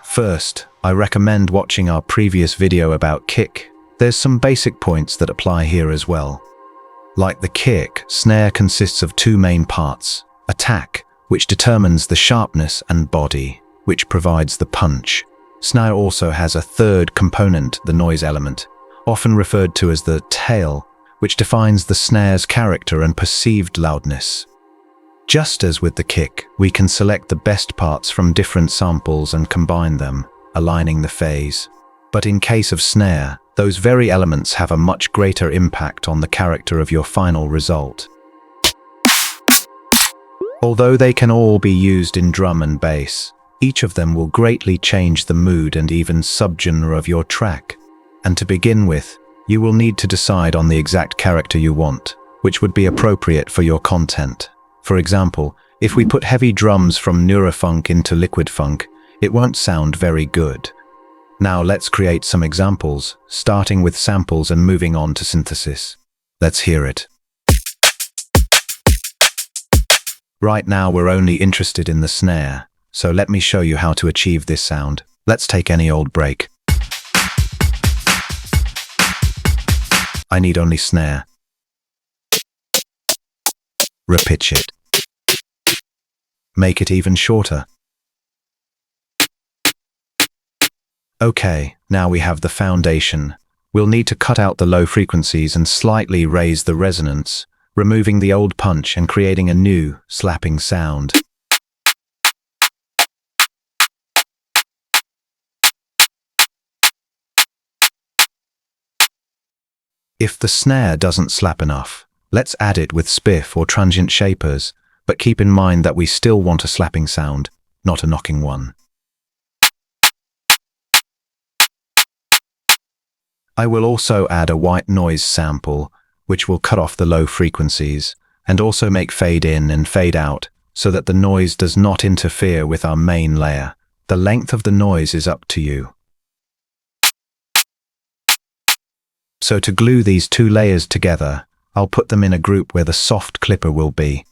First, I recommend watching our previous video about kick. There's some basic points that apply here as well. Like the kick, snare consists of two main parts: attack, which determines the sharpness, and body, which provides the punch. Snare also has a third component, the noise element, often referred to as the tail, which defines the snare's character and perceived loudness. Just as with the kick, we can select the best parts from different samples and combine them, aligning the phase. But in case of snare, those very elements have a much greater impact on the character of your final result. Although they can all be used in drum and bass, each of them will greatly change the mood and even subgenre of your track. And to begin with, you will need to decide on the exact character you want, which would be appropriate for your content. For example, if we put heavy drums from neurofunk into liquid funk, it won't sound very good. Now let's create some examples, starting with samples and moving on to synthesis. Let's hear it. Right now we're only interested in the snare, so let me show you how to achieve this sound. Let's take any old break. I need only snare. Repitch it. Make it even shorter. Okay, now we have the foundation. We'll need to cut out the low frequencies and slightly raise the resonance, removing the old punch and creating a new, slapping sound. If the snare doesn't slap enough, let's add it with spiff or transient shapers, but keep in mind that we still want a slapping sound, not a knocking one. I will also add a white noise sample, which will cut off the low frequencies, and also make fade in and fade out, so that the noise does not interfere with our main layer. The length of the noise is up to you. So to glue these two layers together, I'll put them in a group where the soft clipper will be.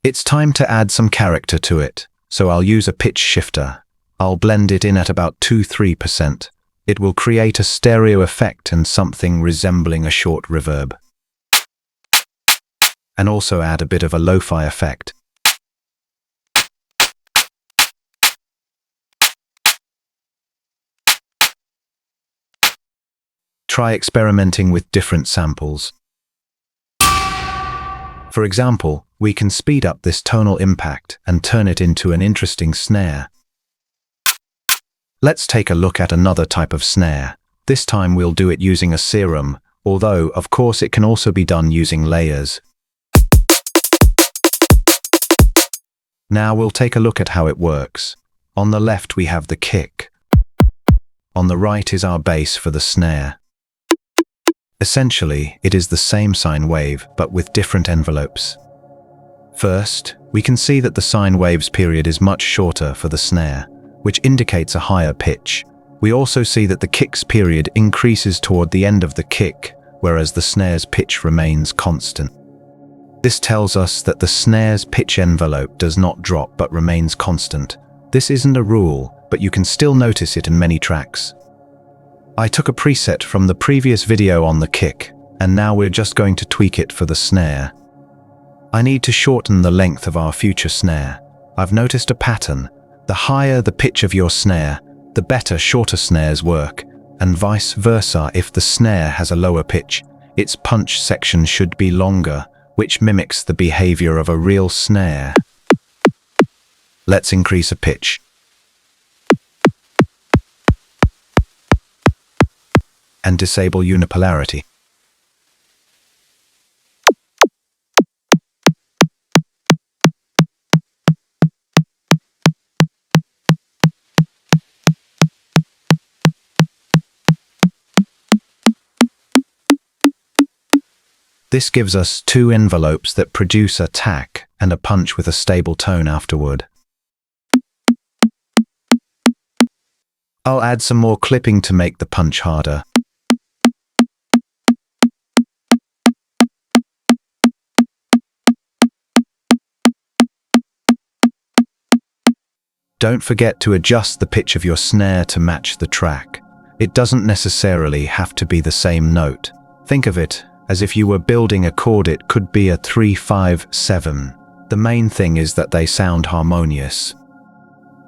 It's time to add some character to it, so I'll use a pitch shifter. I'll blend it in at about 2–3%. It will create a stereo effect and something resembling a short reverb. And also add a bit of a lo-fi effect. Try experimenting with different samples. For example, we can speed up this tonal impact and turn it into an interesting snare. Let's take a look at another type of snare. This time we'll do it using a serum, although, of course, it can also be done using layers. Now we'll take a look at how it works. On the left we have the kick. On the right is our bass for the snare. Essentially, it is the same sine wave, but with different envelopes. First, we can see that the sine wave's period is much shorter for the snare, which indicates a higher pitch. We also see that the kick's period increases toward the end of the kick, whereas the snare's pitch remains constant. This tells us that the snare's pitch envelope does not drop but remains constant. This isn't a rule, but you can still notice it in many tracks. I took a preset from the previous video on the kick, and now we're just going to tweak it for the snare. I need to shorten the length of our future snare. I've noticed a pattern. The higher the pitch of your snare, the better shorter snares work, and vice versa. If the snare has a lower pitch, its punch section should be longer, which mimics the behavior of a real snare. Let's increase a pitch. And disable unipolarity. This gives us two envelopes that produce a tack and a punch with a stable tone afterward. I'll add some more clipping to make the punch harder. Don't forget to adjust the pitch of your snare to match the track. It doesn't necessarily have to be the same note. Think of it as if you were building a chord. It could be a 3-5-7. The main thing is that they sound harmonious.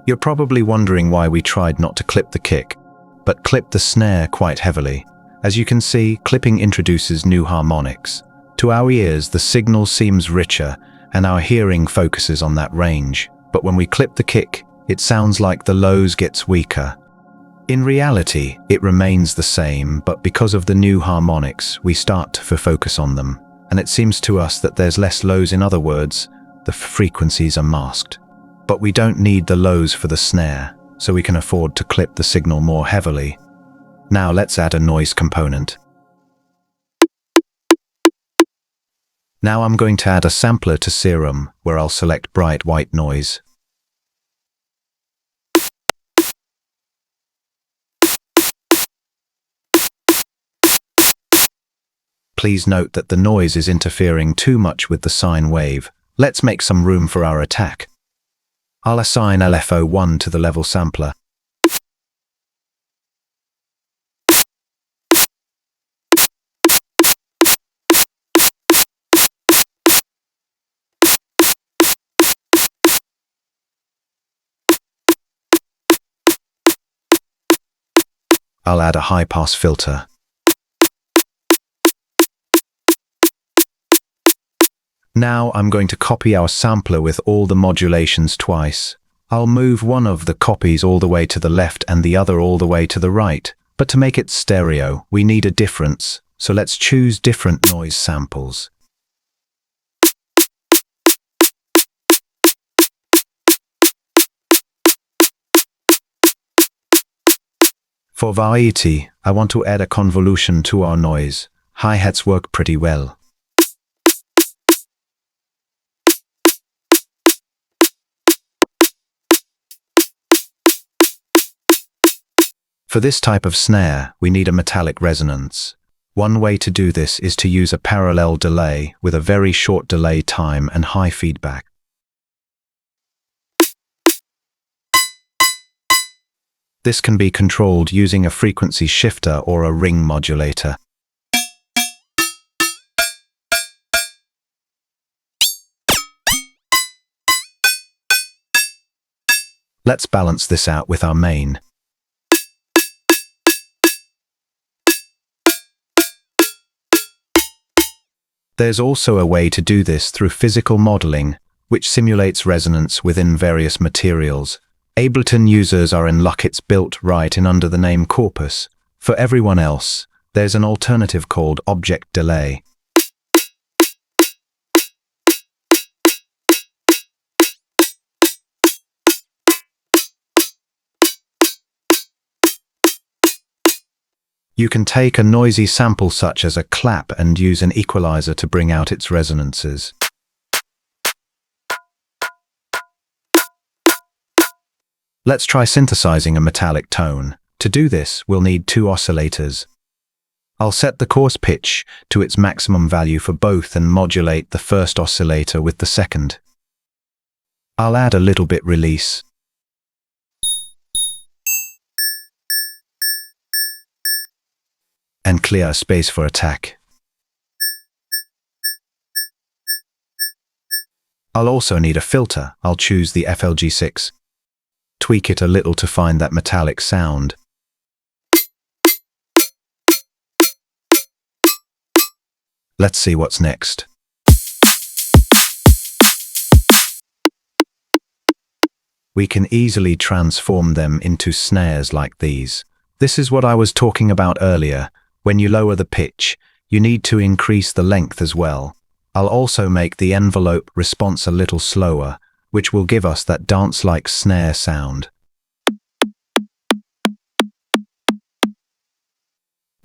You're probably wondering why we tried not to clip the kick, but clip the snare quite heavily. As you can see, clipping introduces new harmonics. To our ears, the signal seems richer, and our hearing focuses on that range. But when we clip the kick, it sounds like the lows gets weaker. In reality, it remains the same, but because of the new harmonics, we start to focus on them. And it seems to us that there's less lows. In other words, the frequencies are masked. But we don't need the lows for the snare, so we can afford to clip the signal more heavily. Now let's add a noise component. Now I'm going to add a sampler to Serum, where I'll select bright white noise. Please note that the noise is interfering too much with the sine wave. Let's make some room for our attack. I'll assign LFO1 to the level sampler. I'll add a high-pass filter. Now I'm going to copy our sampler with all the modulations twice. I'll move one of the copies all the way to the left and the other all the way to the right. But to make it stereo, we need a difference. So let's choose different noise samples. For variety, I want to add a convolution to our noise. Hi-hats work pretty well. For this type of snare, we need a metallic resonance. One way to do this is to use a parallel delay with a very short delay time and high feedback. This can be controlled using a frequency shifter or a ring modulator. Let's balance this out with our main. There's also a way to do this through physical modeling, which simulates resonance within various materials. Ableton users are in luck it's built right in under the name Corpus. For everyone else, there's an alternative called Object Delay. You can take a noisy sample such as a clap and use an equalizer to bring out its resonances. Let's try synthesizing a metallic tone. To do this, we'll need two oscillators. I'll set the coarse pitch to its maximum value for both and modulate the first oscillator with the second. I'll add a little bit release. And clear a space for attack. I'll also need a filter. I'll choose the FLG6. Tweak it a little to find that metallic sound. Let's see what's next. We can easily transform them into snares like these. This is what I was talking about earlier. When you lower the pitch, you need to increase the length as well. I'll also make the envelope response a little slower, which will give us that dance-like snare sound.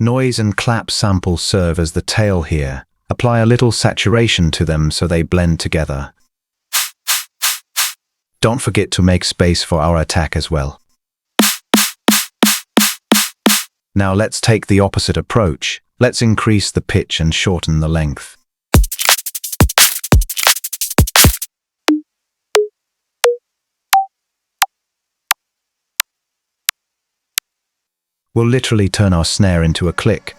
Noise and clap samples serve as the tail here. Apply a little saturation to them so they blend together. Don't forget to make space for our attack as well. Now let's take the opposite approach. Let's increase the pitch and shorten the length. will literally turn our snare into a click.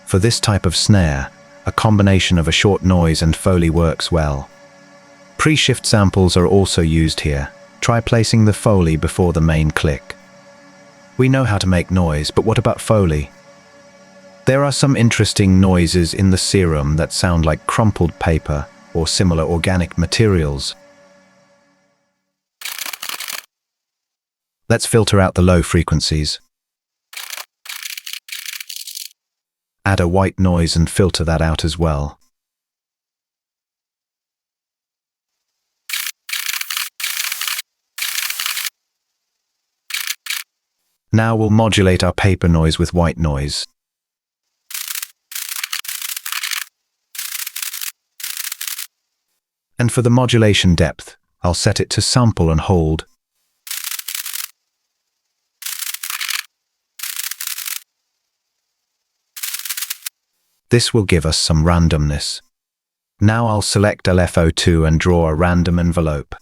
For this type of snare, a combination of a short noise and Foley works well. Pre-shift samples are also used here. Try placing the Foley before the main click. We know how to make noise, but what about Foley? There are some interesting noises in the serum that sound like crumpled paper or similar organic materials. Let's filter out the low frequencies. Add a white noise and filter that out as well. Now we'll modulate our paper noise with white noise. And for the modulation depth, I'll set it to sample and hold. This will give us some randomness. Now I'll select LFO2 and draw a random envelope.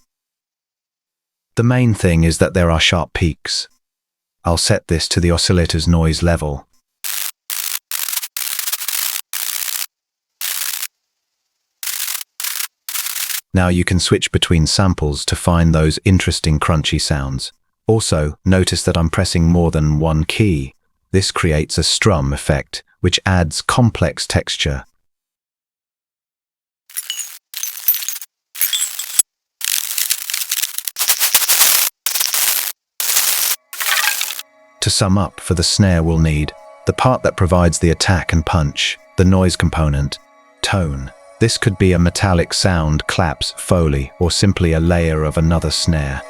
The main thing is that there are sharp peaks. I'll set this to the oscillator's noise level. Now you can switch between samples to find those interesting crunchy sounds. Also, notice that I'm pressing more than one key. This creates a strum effect, which adds complex texture. To sum up, for the snare we'll need the part that provides the attack and punch, the noise component, tone. This could be a metallic sound, claps, Foley, or simply a layer of another snare.